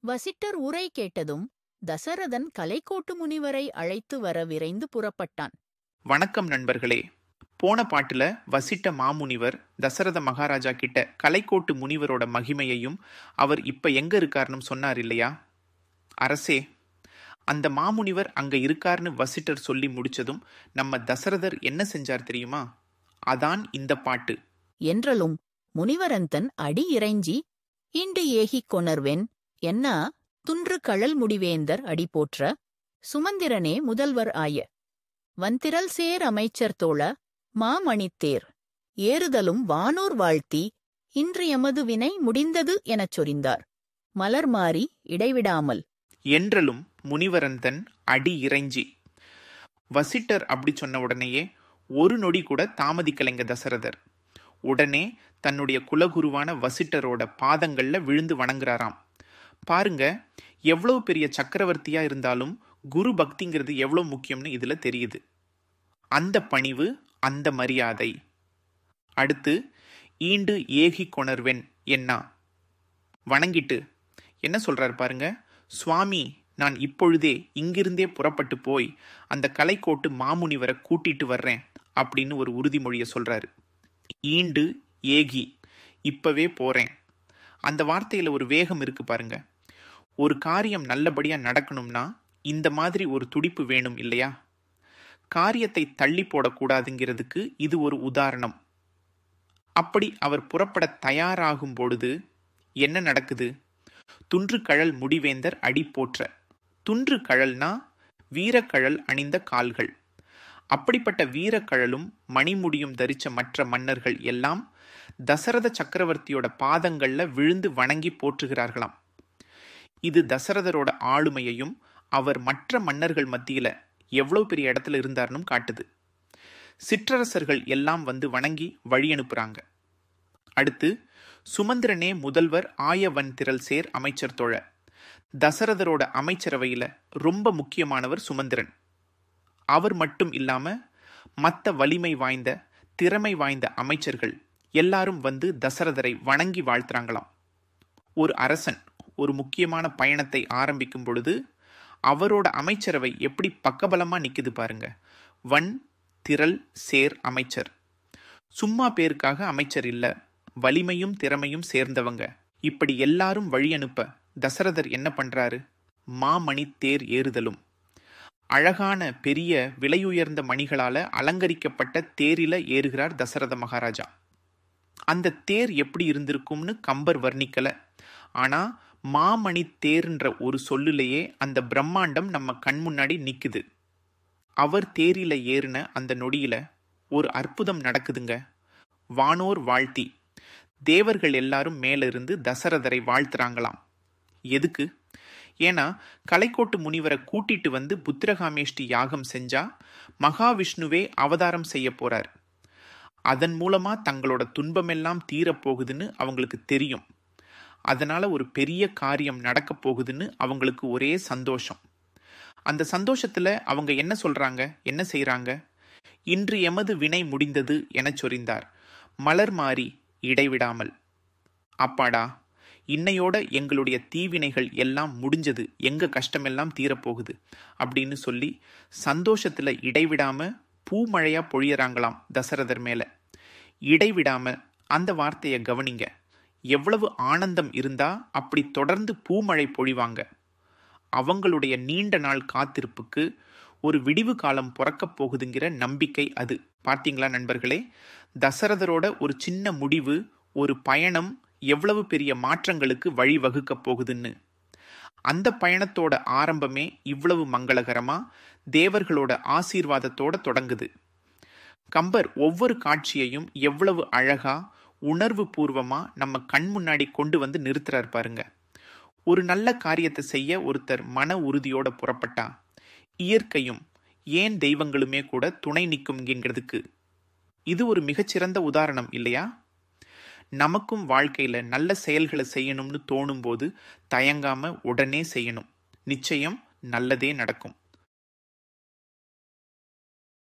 வசிட்டர் உரை கேட்டதும் தசரதன் கலைக்கோட்டு முனிவரை அழைத்து வர விரைந்து புறப்பட்டான். வணக்கம் நண்பர்களே. போன பாட்டுல வசிட்ட மாமுனிவர் தசரத மகாராஜா கிட்ட கலைக்கோட்டு முனிவரோட மகிமையையும் அவர் இப்ப எங்க இருக்காருன்னு சொன்னார் இல்லையா? அரசே, அந்த மாமுனிவர் அங்க இருக்காருன்னு வசிட்டர் சொல்லி முடிச்சதும் நம்ம தசரதர் என்ன செஞ்சார் தெரியுமா? அதான் இந்த பாட்டு. என்றலும் முனிவரந்தன் அடி இறைஞ்சி இண்டு ஏகிக் கொணர்வென் என்னா துன்று கழல் முடிவேந்தர் அடி போற்ற சுமந்திரனே முதல்வர் ஆய வந்திரல் சேர் அமைச்சர் தோழ மாமணித்தேர் ஏறுதலும் வானோர் வாழ்த்தி இன்று எமது வினை முடிந்தது எனச் சொரிந்தார் மலர் மாறி இடைவிடாமல் என்றலும் முனிவரந்தன் அடி இறைஞ்சி. வசிட்டர் அப்படி சொன்ன உடனேயே ஒரு நொடி கூட தாமதிக்கலைங்க தசரதர். உடனே தன்னுடைய குலகுருவான வசிட்டரோட பாதங்கள்ல விழுந்து வணங்குறாராம். பாருங்க, எவ்வளவு பெரிய சக்கரவர்த்தியா இருந்தாலும் குரு பக்திங்கிறது எவ்வளவு முக்கியம்னு இதுல தெரியுது. அந்த பணிவு, அந்த மரியாதை. அடுத்து ஈண்டு ஏகி கொணர்வென் என்னா வணங்கிட்டு என்ன சொல்றாரு பாருங்க. சுவாமி, நான் இப்பொழுதே இங்கிருந்தே புறப்பட்டு போய் அந்த கலைக்கோட்டு மாமுனிவரை கூட்டிட்டு வர்றேன் அப்படின்னு ஒரு உறுதிமொழியை சொல்றாரு. ஈண்டு ஏகி, இப்பவே போறேன். அந்த வார்த்தையில ஒரு வேகம் இருக்கு பாருங்க. ஒரு காரியம் நல்லபடியா நடக்கணும்னா இந்த மாதிரி ஒரு துடிப்பு வேணும் இல்லையா? காரியத்தை தள்ளி போடக்கூடாதுங்கிறதுக்கு இது ஒரு உதாரணம். அப்படி அவர் புறப்பட தயாராகும் பொழுது என்ன நடக்குது? துன்று கழல் முடிவேந்தர் அடி போற்ற. துன்று கழல்னா வீரக்கழல் அணிந்த கால்கள். அப்படிப்பட்ட வீரக்கழலும் மணிமுடியும் தரிச்ச மற்ற மன்னர்கள் எல்லாம் தசரத சக்கரவர்த்தியோட பாதங்கள்ல விழுந்து வணங்கி போற்றுகிறார்களாம். இது தசரதரோட ஆளுமையையும் அவர் மற்ற மன்னர்கள் மத்தியில எவ்வளவு பெரிய இடத்துல இருந்தார்னும் காட்டுது. சிற்றரசர்கள் எல்லாம் வந்து வணங்கி வழி அனுப்புறாங்க. அடுத்து சுமந்திரனே முதல்வர் ஆயவன் திரள் சேர் அமைச்சர் தோழ. தசரதரோட அமைச்சரவையில ரொம்ப முக்கியமானவர் சுமந்திரன். அவர் மட்டும் இல்லாம மற்ற வலிமை வாய்ந்த திறமை வாய்ந்த அமைச்சர்கள் எல்லாரும் வந்து தசரதரை வணங்கி வாழ்த்துறாங்களாம். ஒரு அரசன் ஒரு முக்கியமான பயணத்தை ஆரம்பிக்கும் பொழுது அவரோட அமைச்சரவை எப்படி பக்கபலமா நிக்குது பாருங்க. வன் திரள் சேர் அமைச்சர். சும்மா பேருக்காக அமைச்சர் இல்ல, வலிமையும் திறமையும் சேர்ந்தவங்க. இப்படி எல்லாரும் வழி அனுப்ப தசரதர் என்ன பண்றாரு? மாமணி தேர் ஏறுதலும். அழகான பெரிய விலையுயர்ந்த மணிகளால அலங்கரிக்கப்பட்ட தேரில ஏறுகிறார் தசரத மகாராஜா. அந்த தேர் எப்படி இருந்திருக்கும்னு கம்பர் வர்ணிக்கல. ஆனா மாமணி தேர்ன்ற ஒரு சொல்லுலேயே அந்த பிரம்மாண்டம் நம்ம கண் முன்னாடி நிக்குது. அவர் தேரில ஏறின அந்த நொடியில ஒரு அற்புதம் நடக்குதுங்க. வானோர் வாழ்த்தி, தேவர்கள் எல்லாரும் மேல இருந்து தசரதரை வாழ்த்துறாங்களாம். எதுக்கு? ஏன்னா கலைக்கோட்டு முனிவரை கூட்டிட்டு வந்து புத்திரகாமேஷ்டி யாகம் செஞ்சா மகாவிஷ்ணுவே அவதாரம் செய்ய போறார். அதன் மூலமா தங்களோட துன்பமெல்லாம் தீரப்போகுதுன்னு அவங்களுக்கு தெரியும். அதனால ஒரு பெரிய காரியம் நடக்க போகுதுன்னு அவங்களுக்கு ஒரே சந்தோஷம். அந்த சந்தோஷத்துல அவங்க என்ன சொல்றாங்க, என்ன செய்யறாங்க? இன்று எமது வினை முடிந்தது என சொரிந்தார் மலர் மாறி இடைவிடாமல். அப்பாடா, இன்னையோட எங்களுடைய தீவினைகள் எல்லாம் முடிஞ்சது, எங்க கஷ்டமெல்லாம் தீரப்போகுது அப்படின்னு சொல்லி சந்தோஷத்துல இடைவிடாம பூமழையா பொழியறாங்களாம் தசரதர் மேல. இடைவிடாம, அந்த வார்த்தையை கவனிங்க. எவ்வளவு ஆனந்தம் இருந்தா அப்படி தொடர்ந்து பூமழை பொழிவாங்க. அவங்களுடைய நீண்ட நாள் காத்திருப்புக்கு ஒரு விடிவு காலம் பிறக்கப் போகுதுங்கிற நம்பிக்கை அது. பார்த்தீங்களா நண்பர்களே? தசரதரோட ஒரு சின்ன முடிவு, ஒரு பயணம் எவ்வளவு பெரிய மாற்றங்களுக்கு வழிவகுக்க போகுதுன்னு. அந்த பயணத்தோட ஆரம்பமே இவ்வளவு மங்களகரமா தேவர்களோட ஆசீர்வாதத்தோட தொடங்குது. கம்பர் ஒவ்வொரு காட்சியையும் எவ்வளவு அழகா உணர்வு பூர்வமா நம்ம கண் முன்னாடி கொண்டு வந்து நிறுத்துறார் பாருங்க. ஒரு நல்ல காரியத்தை செய்ய ஒருத்தர் மன உறுதியோட புறப்பட்டா இயற்கையும் ஏன் தெய்வங்களுமே கூட துணை நிற்கும்ங்கிறதுக்கு இது ஒரு மிகச்சிறந்த உதாரணம் இல்லையா? நமக்கும் வாழ்க்கையில நல்ல செயல்களை செய்யணும்னு தோணும் போது தயங்காம உடனே செய்யணும். நிச்சயம் நல்லதே நடக்கும்.